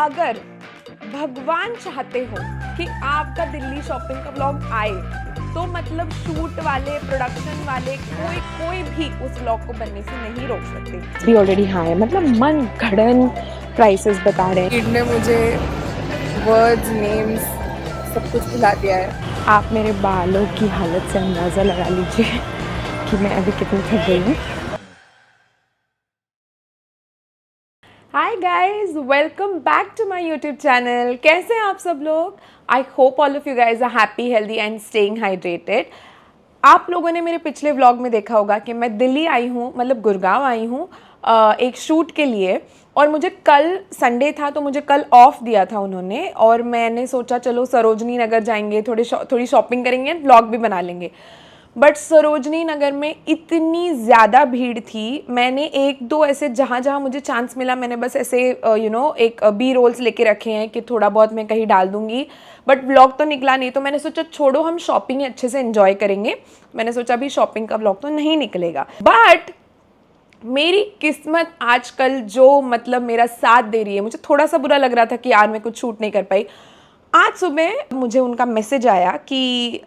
अगर भगवान चाहते हो कि आपका दिल्ली शॉपिंग का व्लॉग आए तो मतलब शूट वाले प्रोडक्शन वाले कोई भी उस व्लॉग को बनने से नहीं रोक सकते। भी ऑलरेडी हाँ है, मतलब मन घड़न प्राइसेस बता रहे हैं। ने मुझे वर्ड्स नेम्स सब कुछ भुला दिया है। आप मेरे बालों की हालत से अंदाज़ा लगा लीजिए कि मैं अभी कितनी थक गई हूँ। Hi guys, welcome back to my YouTube channel. कैसे हैं आप सब लोग? I hope all of you guys are happy, healthy and staying hydrated. आप लोगों ने मेरे पिछले व्लॉग में देखा होगा कि मैं दिल्ली आई हूँ, मतलब गुड़गांव आई हूँ एक शूट के लिए। और मुझे कल संडे था तो मुझे कल ऑफ दिया था उन्होंने, और मैंने सोचा चलो सरोजनी नगर जाएंगे, थोड़ी शॉपिंग करेंगे, व्लॉग भी बना लेंगे। बट सरोजनी नगर में इतनी ज़्यादा भीड़ थी, मैंने एक दो ऐसे जहाँ जहाँ मुझे चांस मिला मैंने बस ऐसे एक बी रोल्स लेके रखे हैं कि थोड़ा बहुत मैं कहीं डाल दूँगी, बट व्लॉग तो निकला नहीं। तो मैंने सोचा छोड़ो, हम शॉपिंग अच्छे से एंजॉय करेंगे। मैंने सोचा अभी शॉपिंग का व्लॉग तो नहीं निकलेगा। बट मेरी किस्मत आजकल जो मतलब मेरा साथ दे रही है। मुझे थोड़ा सा बुरा लग रहा था कि यार मैं कुछ शूट नहीं कर पाई। आज सुबह मुझे उनका मैसेज आया कि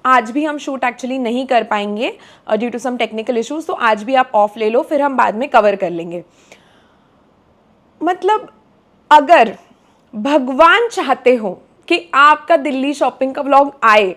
आज भी हम शूट एक्चुअली नहीं कर पाएंगे due to some technical issues, तो आज भी आप ऑफ ले लो, फिर हम बाद में कवर कर लेंगे। मतलब अगर भगवान चाहते हो कि आपका दिल्ली शॉपिंग का व्लॉग आए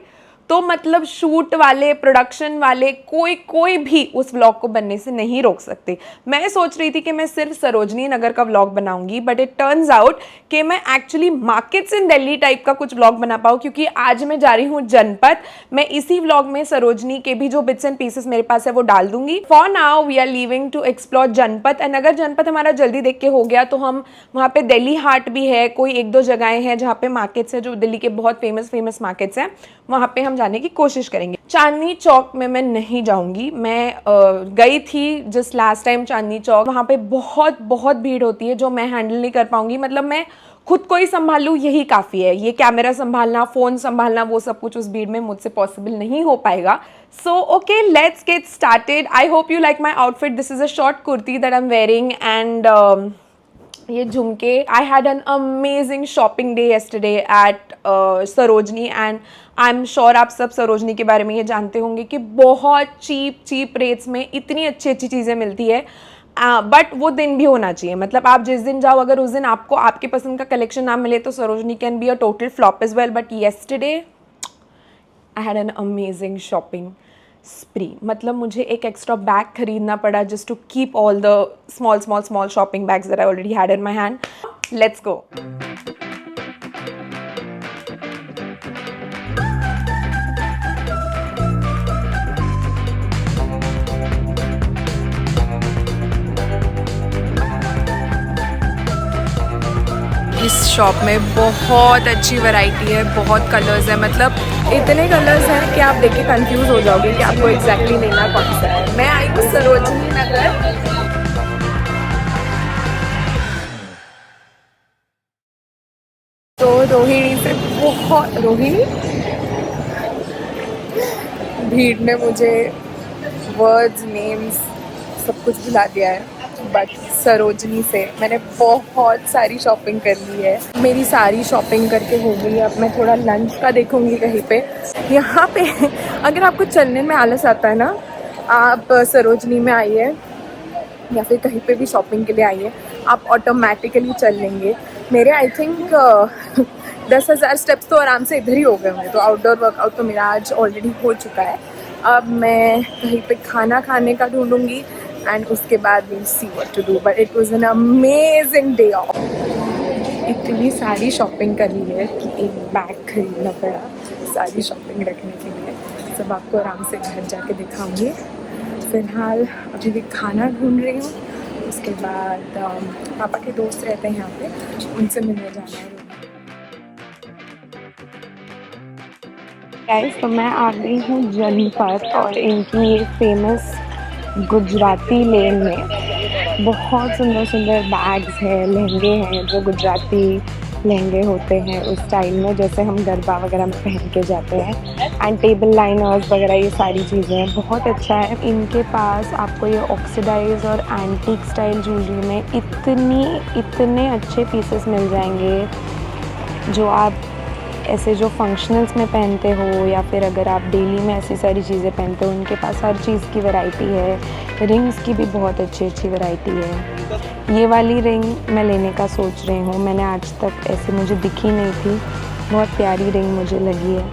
तो मतलब शूट वाले प्रोडक्शन वाले कोई भी उस व्लॉग को बनने से नहीं रोक सकते। मैं सोच रही थी कि मैं सिर्फ सरोजनी नगर का व्लॉग बनाऊंगी, बट इट टर्न्स आउट कि मैं actually markets in Delhi type का कुछ व्लॉग बना पाऊँ, क्योंकि आज मैं जा रही हूँ जनपद। मैं इसी व्लॉग में सरोजनी के भी जो बिट्स एंड पीसेस मेरे पास है वो डाल दूंगी। For now we are leaving to explore Janpath, and अगर जनपद हमारा जल्दी देख के हो गया तो हम वहाँ पे दिल्ली हाट भी है, कोई एक दो जगहें हैं जहाँ पे मार्केट्स है जो दिल्ली के बहुत फेमस मार्केट्स हैं, वहाँ पे हम जाने की कोशिश करेंगे। चांदनी चौक में मैं नहीं जाऊंगी। मैं गई थी just last time Chandni Chowk, वहाँ पे बहुत भीड़ होती है जो मैं हैंडल नहीं कर पाऊंगी। मतलब मैं खुद को ही संभाल लूँ यही काफ़ी है। ये कैमरा संभालना, फ़ोन संभालना, वो सब कुछ उस भीड़ में मुझसे पॉसिबल नहीं हो पाएगा। So okay, let's get started. I hope you like my outfit. This is a short kurti that I am wearing and ये झुमके। I had an amazing shopping day yesterday at Sarojini, and I am sure आप सब सरोजनी के बारे में ये जानते होंगे कि बहुत चीप रेट्स में इतनी अच्छी चीज़ें मिलती है। बट वो दिन भी होना चाहिए। मतलब आप जिस दिन जाओ, अगर उस दिन आपको आपके पसंद का कलेक्शन ना मिले तो Sarojini can be a total flop as well. But yesterday I had an amazing shopping spree. मतलब मुझे एक एक्स्ट्रा बैग खरीदना पड़ा just to keep all the small shopping bags that I already had in my hand. Let's go. इस shop में बहुत अच्छी variety है, बहुत कलर्स है। मतलब इतने कलर्स हैं कि आप देख के कंफ्यूज हो जाओगे कि आपको एग्जैक्टली लेना कौन सा है। मैं आई हूँ सरोजनी नगर, तो रोहिणी से बहुत भीड़ ने मुझे वर्ड्स नेम्स सब कुछ भुला दिया है। बट सरोजनी से मैंने बहुत सारी शॉपिंग कर ली है। मेरी सारी शॉपिंग करके हो गई। अब मैं थोड़ा लंच का देखूंगी कहीं पे। यहाँ पे अगर आपको चलने में आलस आता है ना, आप सरोजनी में आइए या फिर कहीं पे भी शॉपिंग के लिए आइए, आप ऑटोमेटिकली चल लेंगे। मेरे आई थिंक 10,000 स्टेप्स तो आराम से इधर ही हो गए होंगे। तो आउटडोर वर्कआउट तो मेरा आज ऑलरेडी हो चुका है। अब मैं कहीं पे खाना खाने का ढूंढूंगी एंड उसके बाद we'll see what to do, but it was an amazing day off. इतनी सारी शॉपिंग कर ली है कि एक बैग खरीदना पड़ा सारी शॉपिंग रखने के लिए। सब आपको आराम से घर जाके दिखाऊंगी। फिलहाल अभी भी खाना ढूंढ रही हूँ। उसके बाद पापा के दोस्त रहते हैं यहाँ पे, उनसे मिलने जाना है। गाइस, तो मैं आ गई हूँ जनपद और इनकी ये फेमस गुजराती लेन में बहुत सुंदर बैग्स हैं, लहंगे हैं जो गुजराती लहंगे होते हैं उस स्टाइल में जैसे हम गरबा वगैरह में पहन के जाते हैं, एंड टेबल लाइनर्स वगैरह ये सारी चीज़ें हैं, बहुत अच्छा है। इनके पास आपको ये ऑक्सीडाइज और एंटीक स्टाइल ज्वेलरी में इतने अच्छे पीसेस मिल जाएंगे जो आप ऐसे जो फंक्शनल्स में पहनते हो या फिर अगर आप डेली में ऐसी सारी चीज़ें पहनते हो, उनके पास हर चीज़ की वैरायटी है। रिंग्स की भी बहुत अच्छी वैरायटी है। ये वाली रिंग मैं लेने का सोच रही हूँ, मैंने आज तक ऐसे मुझे दिखी नहीं थी, बहुत प्यारी रिंग मुझे लगी है।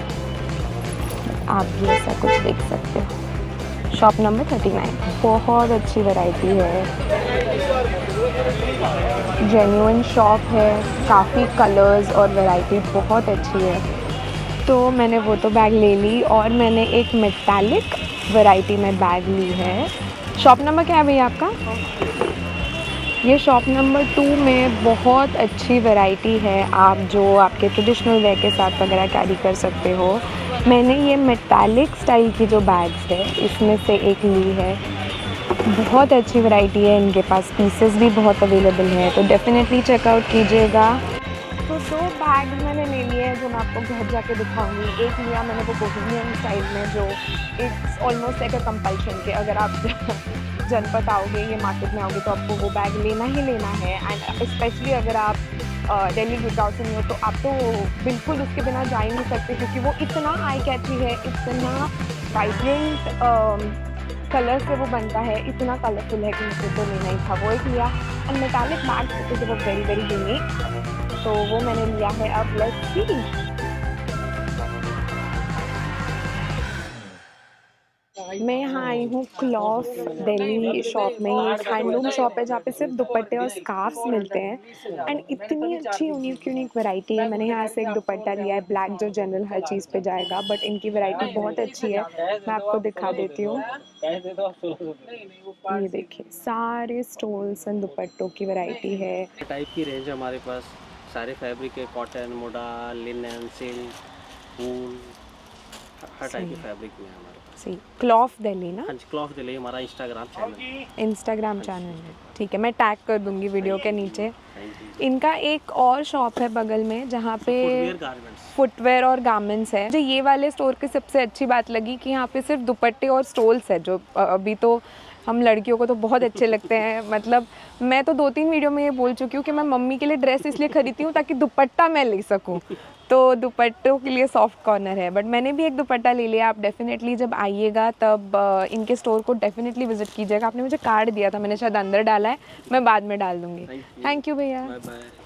आप भी ऐसा कुछ देख सकते हो। शॉप नंबर 39, बहुत अच्छी वैरायटी है, जेन्युइन शॉप है, काफ़ी कलर्स और वैरायटी बहुत अच्छी है। तो मैंने वो तो बैग ले ली और मैंने एक मेटालिक वैरायटी में बैग ली है। शॉप नंबर क्या है भैया आपका? ये शॉप नंबर 2 में बहुत अच्छी वैरायटी है, आप जो आपके ट्रेडिशनल वेयर के साथ वगैरह कैरी कर सकते हो। मैंने ये मेटालिक स्टाइल की जो बैग्स है इसमें से एक ली है, बहुत अच्छी वैरायटी है, इनके पास पीसेस भी बहुत अवेलेबल है, तो डेफिनेटली चेकआउट कीजिएगा। तो 2 बैग मैंने ले लिए हैं जो मैं आपको घर जाके दिखाऊंगी। एक लिया मैंने वो बोहेमियन स्टाइल में जो it's almost like a compulsion के अगर आप जनपद आओगे, ये मार्केट में आओगे तो आपको वो बैग लेना ही लेना है, एंड स्पेशली अगर आप दिल्ली गुड़गांव से नहीं हो तो आप तो बिल्कुल उसके बिना जा ही नहीं सकते, क्योंकि वो इतना आई कैची है, इतना वाइब्रेंट कलर से वो बनता है, इतना कलरफुल है कि मुझे तो लेना ही था, वो एक लिया। And metallic bag is very very unique, तो वो मैंने लिया है। अब लेट्स सी, मैं यहाँ आई हूँ क्लॉथ दिल्ली शॉप में। ये एक हैंडलूम शॉप है जहाँ पे सिर्फ दुपट्टे और स्कार्फ्स मिलते हैं, एंड इतनी अच्छी यूनिक वैरायटी है। मैंने यहाँ से एक दुपट्टा लिया है ब्लैक, जो जनरल हर चीज़ पे जाएगा, बट इनकी वैरायटी बहुत अच्छी है, मैं आपको दिखा देती हूँ। ये देखिए सारे स्टोल्स एंड दुपट्टों की वैरायटी है। टाइप की रेंज है हमारे पास, सारे फैब्रिक है, कॉटन, मोडा, लिनन, सिल्क, वूल, हर टाइप के फैब्रिक में है हमारे पास। सही, क्लॉथ दिल्ली ना? हाँ जी, क्लॉथ दिल्ली हमारा इंस्टाग्राम चैनल है, ठीक है, मैं टैग कर दूंगी वीडियो के नीचे। इनका एक और शॉप है बगल में जहाँ पे फुटवेयर और गारमेंट्स है। मुझे ये वाले स्टोर की सबसे अच्छी बात लगी कि यहाँ पे सिर्फ दुपट्टे और स्टोल्स है, जो अभी तो हम लड़कियों को तो बहुत अच्छे लगते हैं। मतलब मैं तो 2-3 वीडियो में ये बोल चुकी हूँ कि मैं मम्मी के लिए ड्रेस इसलिए खरीदती हूँ ताकि दुपट्टा मैं ले सकूँ, तो दुपट्टों के लिए सॉफ्ट कॉर्नर है। बट मैंने भी एक दुपट्टा ले लिया। आप डेफिनेटली जब आइएगा तब इनके स्टोर को डेफिनेटली विजिट कीजिएगा। आपने मुझे कार्ड दिया था, मैंने शायद अंदर डाला है, मैं बाद में डाल दूँगी। थैंक यू भैया। Bye bye.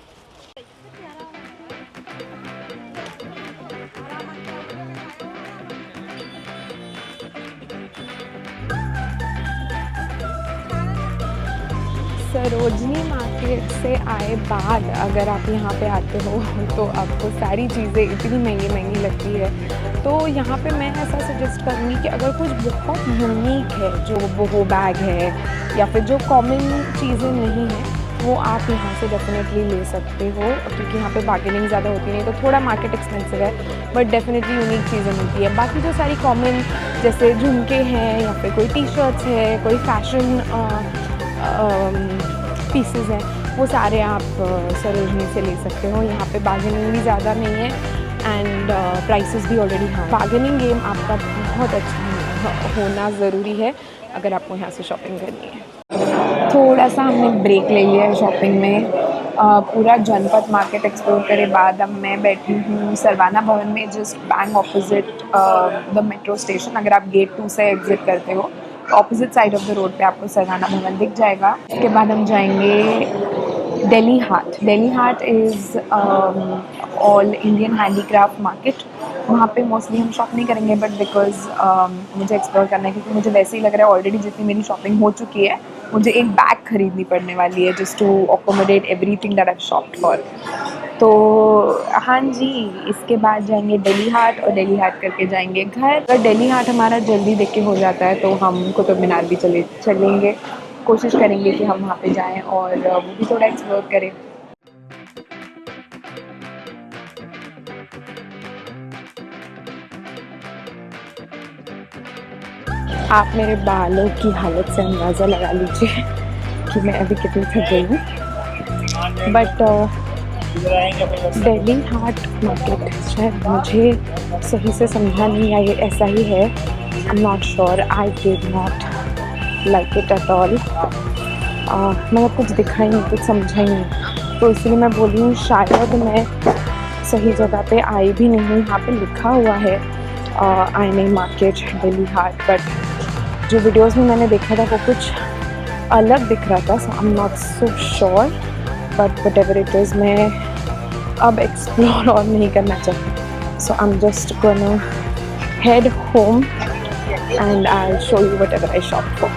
सरोजनी मार्केट से आए बाद अगर आप यहाँ पे आते हो तो आपको सारी चीज़ें इतनी महंगी लगती है, तो यहाँ पे मैं ऐसा सजेस्ट करूँगी कि अगर कुछ बहुत यूनिक है, जो वो बैग है या फिर जो कॉमन चीज़ें नहीं हैं, वो आप यहाँ से डेफिनेटली ले सकते हो, क्योंकि यहाँ पे बार्गेनिंग ज़्यादा होती नहीं, तो थोड़ा मार्केट एक्सपेंसिव है, बट डेफिनेटली यूनिक चीज़ें मिलती है। बाकी जो सारी कॉमन जैसे झुमके हैं या फिर कोई टी शर्ट्स है, कोई फैशन पीसेस हैं, वो सारे आप सरोजनी से ले सकते हो। यहाँ पे बार्गेनिंग भी ज़्यादा नहीं है, एंड प्राइसेस भी ऑलरेडी, हाँ, बार्गेनिंग गेम आपका बहुत अच्छा होना ज़रूरी है अगर आपको यहाँ से शॉपिंग करनी है। थोड़ा सा हमने ब्रेक ले लिया है शॉपिंग में, पूरा जनपद मार्केट एक्सप्लोर करे बाद अब मैं बैठी हूँ सरवाना भवन में, just bank opposite the metro station. अगर आप गेट 2 से एग्जिट करते हो opposite side of the road पे आपको सरवाना भवन दिख जाएगा। इसके बाद हम जाएंगे Delhi Haat. Delhi Haat is all Indian handicraft market. वहाँ पे मोस्टली हम शॉप नहीं करेंगे, बट बिकॉज मुझे एक्सप्लोर करना है, क्योंकि मुझे वैसे ही लग रहा है ऑलरेडी जितनी मेरी शॉपिंग हो चुकी है, मुझे एक बैग खरीदनी पड़ने वाली है just to accommodate everything that I shopped for. तो हाँ जी, इसके बाद जाएंगे दिल्ली हाट, और दिल्ली हाट करके जाएंगे घर। अगर दिल्ली हाट हमारा जल्दी देख के हो जाता है तो हम कुतुब मीनार भी चलेंगे, कोशिश करेंगे कि हम वहाँ पे जाएं और वो भी थोड़ा एक्सप्लोर करें। आप मेरे बालों की हालत से अंदाज़ा लगा लीजिए कि मैं अभी कितनी थक गई हूँ, बट दिल्ली हाट मार्केट शायद मुझे सही से समझा नहीं, या ये ऐसा ही है, आई am not sure, I did not like it at all. मतलब कुछ दिखा ही नहीं, कुछ समझा ही नहीं, तो इसलिए मैं बोली हूँ शायद मैं सही जगह पे आई भी नहीं हूँ। यहाँ पे लिखा हुआ है आईने मार्केट दिल्ली हाट, बट जो वीडियोस में मैंने देखा था वो कुछ अलग दिख रहा था, so I am not so sure, but whatever it is मैं अब एक्सप्लोर और नहीं करना चाहती, so I am just gonna head home and I'll show you whatever I shop for.